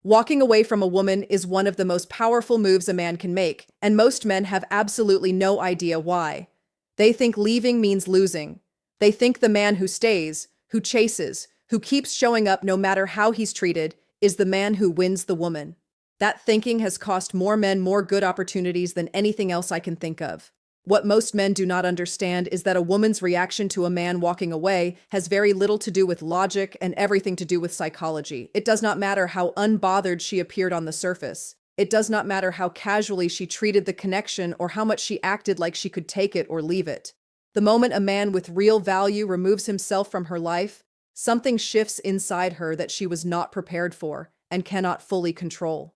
Walking away from a woman is one of the most powerful moves a man can make, and most men have absolutely no idea why. They think leaving means losing. They think the man who stays, who chases, who keeps showing up no matter how he's treated, is the man who wins the woman. That thinking has cost more men more good opportunities than anything else I can think of. What most men do not understand is that a woman's reaction to a man walking away has very little to do with logic and everything to do with psychology. It does not matter how unbothered she appeared on the surface. It does not matter how casually she treated the connection or how much she acted like she could take it or leave it. The moment a man with real value removes himself from her life, something shifts inside her that she was not prepared for and cannot fully control.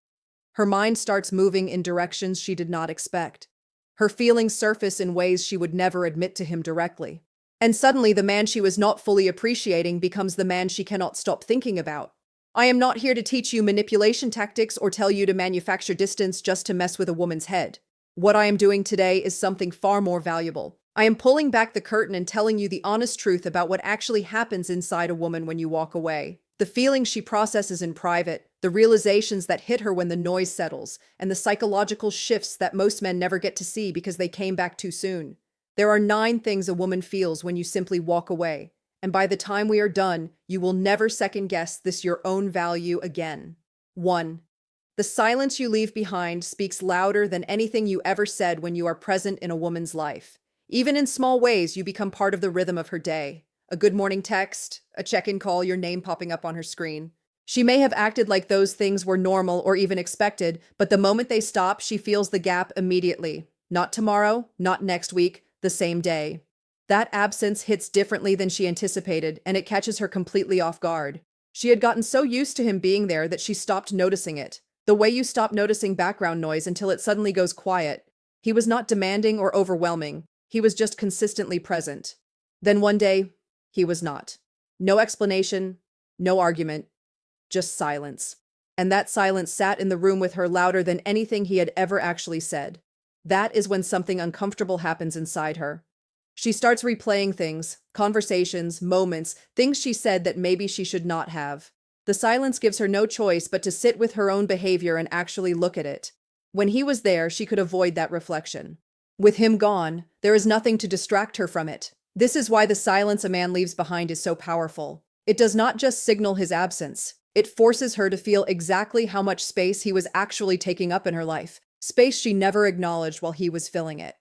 Her mind starts moving in directions she did not expect. Her feelings surface in ways she would never admit to him directly. And suddenly, the man she was not fully appreciating becomes the man she cannot stop thinking about. I am not here to teach you manipulation tactics or tell you to manufacture distance just to mess with a woman's head. What I am doing today is something far more valuable. I am pulling back the curtain and telling you the honest truth about what actually happens inside a woman when you walk away. The feelings she processes in private, the realizations that hit her when the noise settles, and the psychological shifts that most men never get to see because they came back too soon. There are 9 things a woman feels when you simply walk away, and by the time we are done, you will never second-guess this your own value again. 1. The silence you leave behind speaks louder than anything you ever said when you are present in a woman's life. Even in small ways, you become part of the rhythm of her day. A good morning text, a check-in call, your name popping up on her screen. She may have acted like those things were normal or even expected, but the moment they stop, she feels the gap immediately. Not tomorrow, not next week, the same day. That absence hits differently than she anticipated, and it catches her completely off guard. She had gotten so used to him being there that she stopped noticing it. The way you stop noticing background noise until it suddenly goes quiet. He was not demanding or overwhelming. He was just consistently present. Then one day, he was not. No explanation, no argument, just silence. And that silence sat in the room with her louder than anything he had ever actually said. That is when something uncomfortable happens inside her. She starts replaying things, conversations, moments, things she said that maybe she should not have. The silence gives her no choice but to sit with her own behavior and actually look at it. When he was there, she could avoid that reflection. With him gone, there is nothing to distract her from it. This is why the silence a man leaves behind is so powerful. It does not just signal his absence. It forces her to feel exactly how much space he was actually taking up in her life, space she never acknowledged while he was filling it.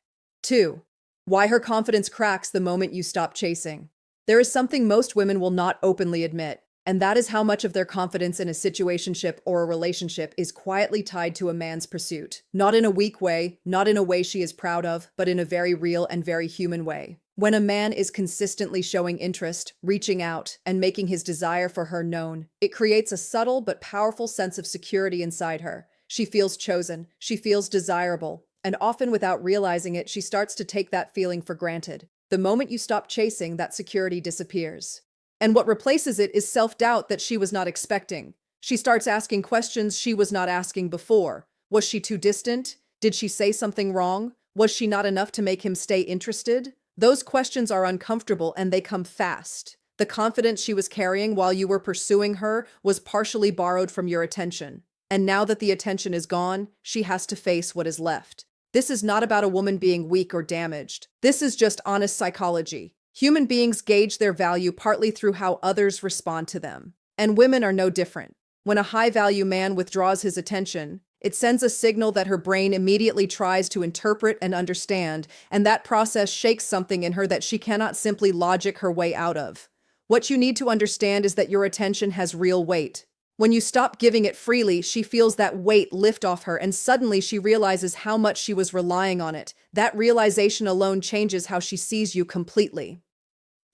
2. Why her confidence cracks the moment you stop chasing. There is something most women will not openly admit, and that is how much of their confidence in a situationship or a relationship is quietly tied to a man's pursuit. Not in a weak way, not in a way she is proud of, but in a very real and very human way. When a man is consistently showing interest, reaching out, and making his desire for her known, it creates a subtle but powerful sense of security inside her. She feels chosen, she feels desirable, and often without realizing it, she starts to take that feeling for granted. The moment you stop chasing, that security disappears. And what replaces it is self-doubt that she was not expecting. She starts asking questions she was not asking before. Was she too distant? Did she say something wrong? Was she not enough to make him stay interested? Those questions are uncomfortable and they come fast. The confidence she was carrying while you were pursuing her was partially borrowed from your attention. And now that the attention is gone, she has to face what is left. This is not about a woman being weak or damaged. This is just honest psychology. Human beings gauge their value partly through how others respond to them. And women are no different. When a high-value man withdraws his attention, it sends a signal that her brain immediately tries to interpret and understand, and that process shakes something in her that she cannot simply logic her way out of. What you need to understand is that your attention has real weight. When you stop giving it freely, she feels that weight lift off her, and suddenly she realizes how much she was relying on it. That realization alone changes how she sees you completely.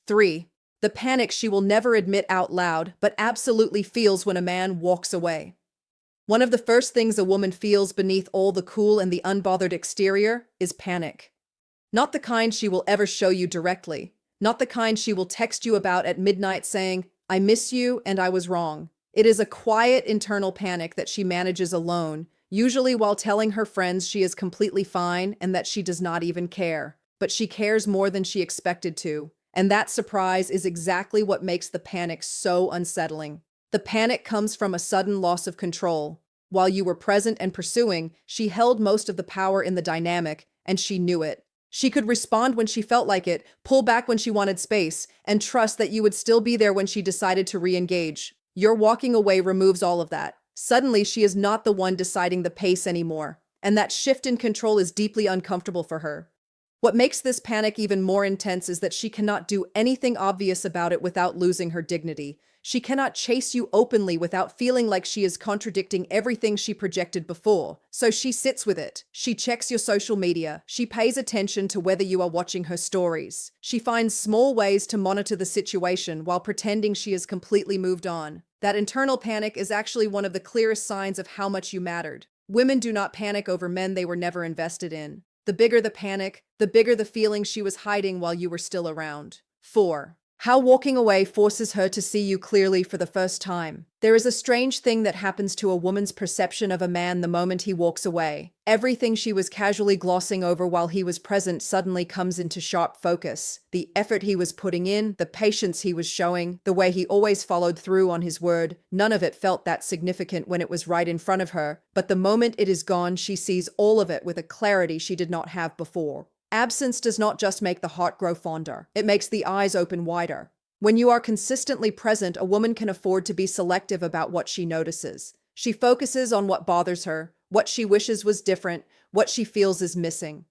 3. The panic she will never admit out loud, but absolutely feels when a man walks away. One of the first things a woman feels beneath all the cool and the unbothered exterior is panic. Not the kind she will ever show you directly. Not the kind she will text you about at midnight saying, "I miss you and I was wrong." It is a quiet internal panic that she manages alone, usually while telling her friends she is completely fine and that she does not even care. But she cares more than she expected to. And that surprise is exactly what makes the panic so unsettling. The panic comes from a sudden loss of control. While you were present and pursuing, she held most of the power in the dynamic, and she knew it. She could respond when she felt like it, pull back when she wanted space, and trust that you would still be there when she decided to re-engage. Your walking away removes all of that. Suddenly, she is not the one deciding the pace anymore, and that shift in control is deeply uncomfortable for her. What makes this panic even more intense is that she cannot do anything obvious about it without losing her dignity. She cannot chase you openly without feeling like she is contradicting everything she projected before. So she sits with it. She checks your social media. She pays attention to whether you are watching her stories. She finds small ways to monitor the situation while pretending she has completely moved on. That internal panic is actually one of the clearest signs of how much you mattered. Women do not panic over men they were never invested in. The bigger the panic, the bigger the feeling she was hiding while you were still around. 4. How walking away forces her to see you clearly for the first time. There is a strange thing that happens to a woman's perception of a man the moment he walks away. Everything she was casually glossing over while he was present suddenly comes into sharp focus. The effort he was putting in, the patience he was showing, the way he always followed through on his word, none of it felt that significant when it was right in front of her. But the moment it is gone, she sees all of it with a clarity she did not have before. Absence does not just make the heart grow fonder, it makes the eyes open wider. When you are consistently present, a woman can afford to be selective about what she notices. She focuses on what bothers her, what she wishes was different, what she feels is missing.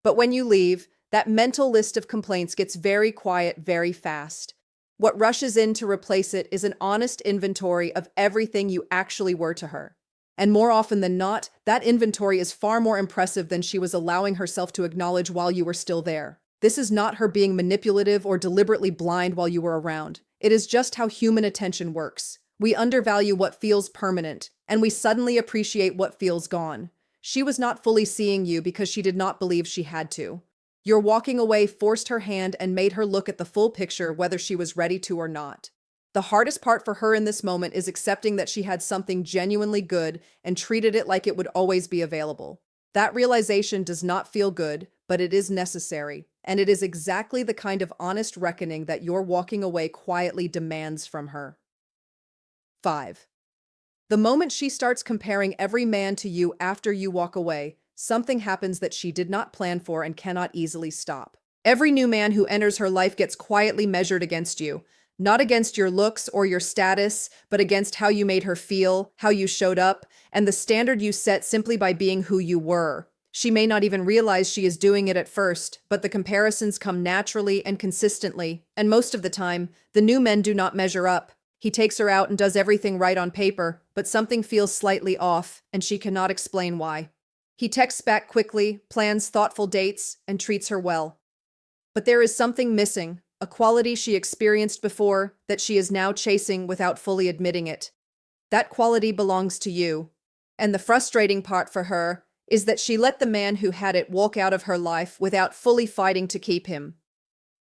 But when you leave, that mental list of complaints gets very quiet very fast. What rushes in to replace it is an honest inventory of everything you actually were to her. And more often than not, that inventory is far more impressive than she was allowing herself to acknowledge while you were still there. This is not her being manipulative or deliberately blind while you were around. It is just how human attention works. We undervalue what feels permanent, and we suddenly appreciate what feels gone. She was not fully seeing you because she did not believe she had to. Your walking away forced her hand and made her look at the full picture whether she was ready to or not. The hardest part for her in this moment is accepting that she had something genuinely good and treated it like it would always be available. That realization does not feel good, but it is necessary, and it is exactly the kind of honest reckoning that your walking away quietly demands from her. 5. The moment she starts comparing every man to you after you walk away, something happens that she did not plan for and cannot easily stop. Every new man who enters her life gets quietly measured against you. Not against your looks or your status, but against how you made her feel, how you showed up, and the standard you set simply by being who you were. She may not even realize she is doing it at first, but the comparisons come naturally and consistently, and most of the time, the new men do not measure up. He takes her out and does everything right on paper, but something feels slightly off, and she cannot explain why. He texts back quickly, plans thoughtful dates, and treats her well. But there is something missing. A quality she experienced before that she is now chasing without fully admitting it. That quality belongs to you. And the frustrating part for her is that she let the man who had it walk out of her life without fully fighting to keep him.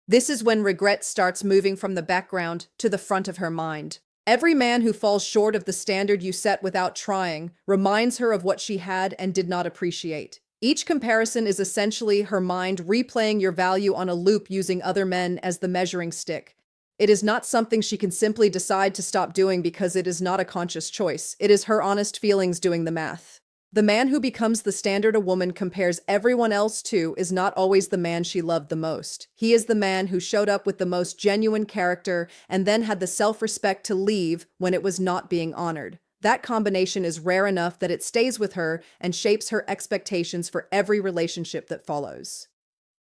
This is when regret starts moving from the background to the front of her mind. Every man who falls short of the standard you set without trying reminds her of what she had and did not appreciate. Each comparison is essentially her mind replaying your value on a loop using other men as the measuring stick. It is not something she can simply decide to stop doing because it is not a conscious choice. It is her honest feelings doing the math. The man who becomes the standard a woman compares everyone else to is not always the man she loved the most. He is the man who showed up with the most genuine character and then had the self-respect to leave when it was not being honored. That combination is rare enough that it stays with her and shapes her expectations for every relationship that follows.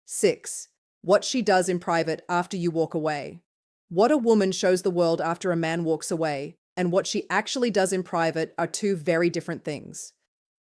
6. What she does in private after you walk away. What a woman shows the world after a man walks away, and what she actually does in private are two very different things.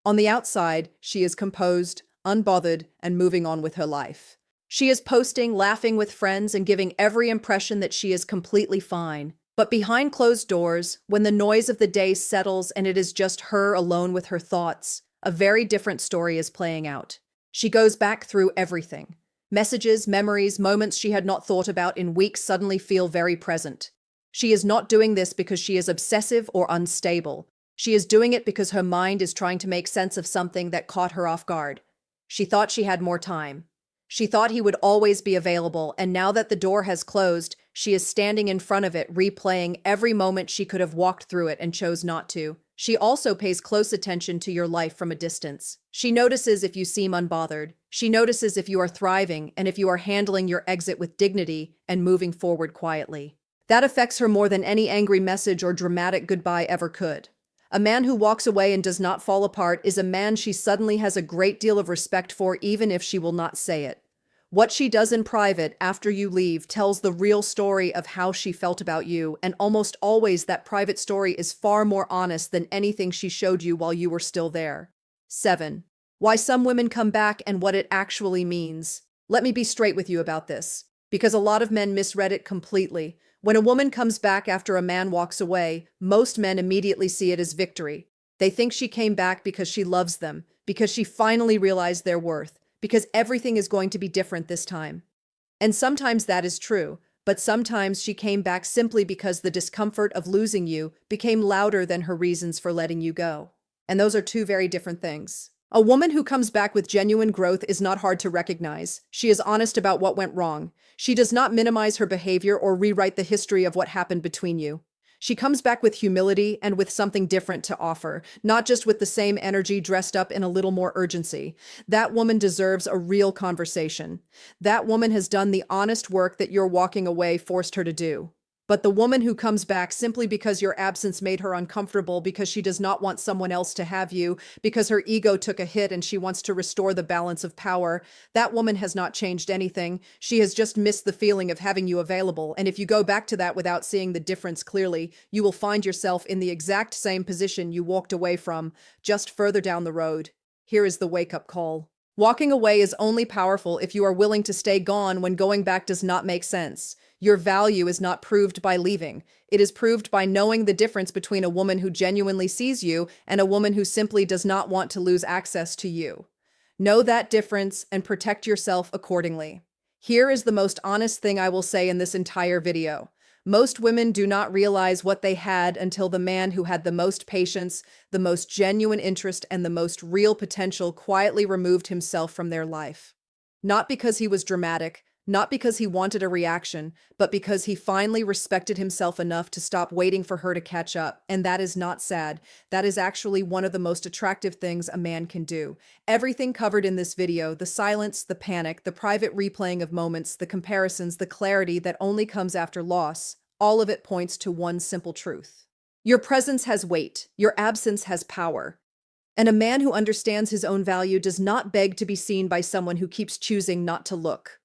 On the outside, she is composed, unbothered, and moving on with her life. She is posting, laughing with friends, and giving every impression that she is completely fine. But behind closed doors, when the noise of the day settles and it is just her alone with her thoughts, a very different story is playing out. She goes back through everything. Messages, memories, moments she had not thought about in weeks suddenly feel very present. She is not doing this because she is obsessive or unstable. She is doing it because her mind is trying to make sense of something that caught her off guard. She thought she had more time. She thought he would always be available, and now that the door has closed, She is standing in front of it, replaying every moment she could have walked through it and chose not to. She also pays close attention to your life from a distance. She notices if you seem unbothered. She notices if you are thriving and if you are handling your exit with dignity and moving forward quietly. That affects her more than any angry message or dramatic goodbye ever could. A man who walks away and does not fall apart is a man she suddenly has a great deal of respect for, even if she will not say it. What she does in private after you leave tells the real story of how she felt about you, and almost always that private story is far more honest than anything she showed you while you were still there. 7. Why some women come back and what it actually means. Let me be straight with you about this, because a lot of men misread it completely. When a woman comes back after a man walks away, most men immediately see it as victory. They think she came back because she loves them, because she finally realized their worth, because everything is going to be different this time. And sometimes that is true, but sometimes she came back simply because the discomfort of losing you became louder than her reasons for letting you go. And those are two very different things. A woman who comes back with genuine growth is not hard to recognize. She is honest about what went wrong. She does not minimize her behavior or rewrite the history of what happened between you. She comes back with humility and with something different to offer, not just with the same energy dressed up in a little more urgency. That woman deserves a real conversation. That woman has done the honest work that your walking away forced her to do. But the woman who comes back simply because your absence made her uncomfortable, because she does not want someone else to have you, because her ego took a hit and she wants to restore the balance of power, that woman has not changed anything. She has just missed the feeling of having you available. And if you go back to that without seeing the difference clearly, you will find yourself in the exact same position you walked away from, just further down the road. Here is the wake-up call. Walking away is only powerful if you are willing to stay gone when going back does not make sense. Your value is not proved by leaving. It is proved by knowing the difference between a woman who genuinely sees you and a woman who simply does not want to lose access to you. Know that difference and protect yourself accordingly. Here is the most honest thing I will say in this entire video. Most women do not realize what they had until the man who had the most patience, the most genuine interest, and the most real potential quietly removed himself from their life. Not because he was dramatic, not because he wanted a reaction, but because he finally respected himself enough to stop waiting for her to catch up. And that is not sad. That is actually one of the most attractive things a man can do. Everything covered in this video, the silence, the panic, the private replaying of moments, the comparisons, the clarity that only comes after loss, all of it points to one simple truth. Your presence has weight. Your absence has power. And a man who understands his own value does not beg to be seen by someone who keeps choosing not to look.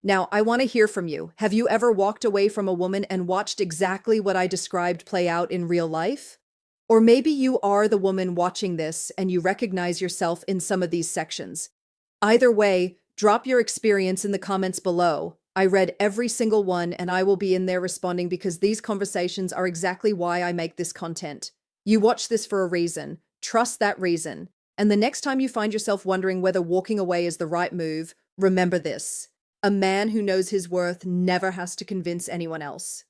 Now, I want to hear from you. Have you ever walked away from a woman and watched exactly what I described play out in real life? Or maybe you are the woman watching this and you recognize yourself in some of these sections. Either way, drop your experience in the comments below. I read every single one and I will be in there responding, because these conversations are exactly why I make this content. You watch this for a reason. Trust that reason. And the next time you find yourself wondering whether walking away is the right move, remember this. A man who knows his worth never has to convince anyone else.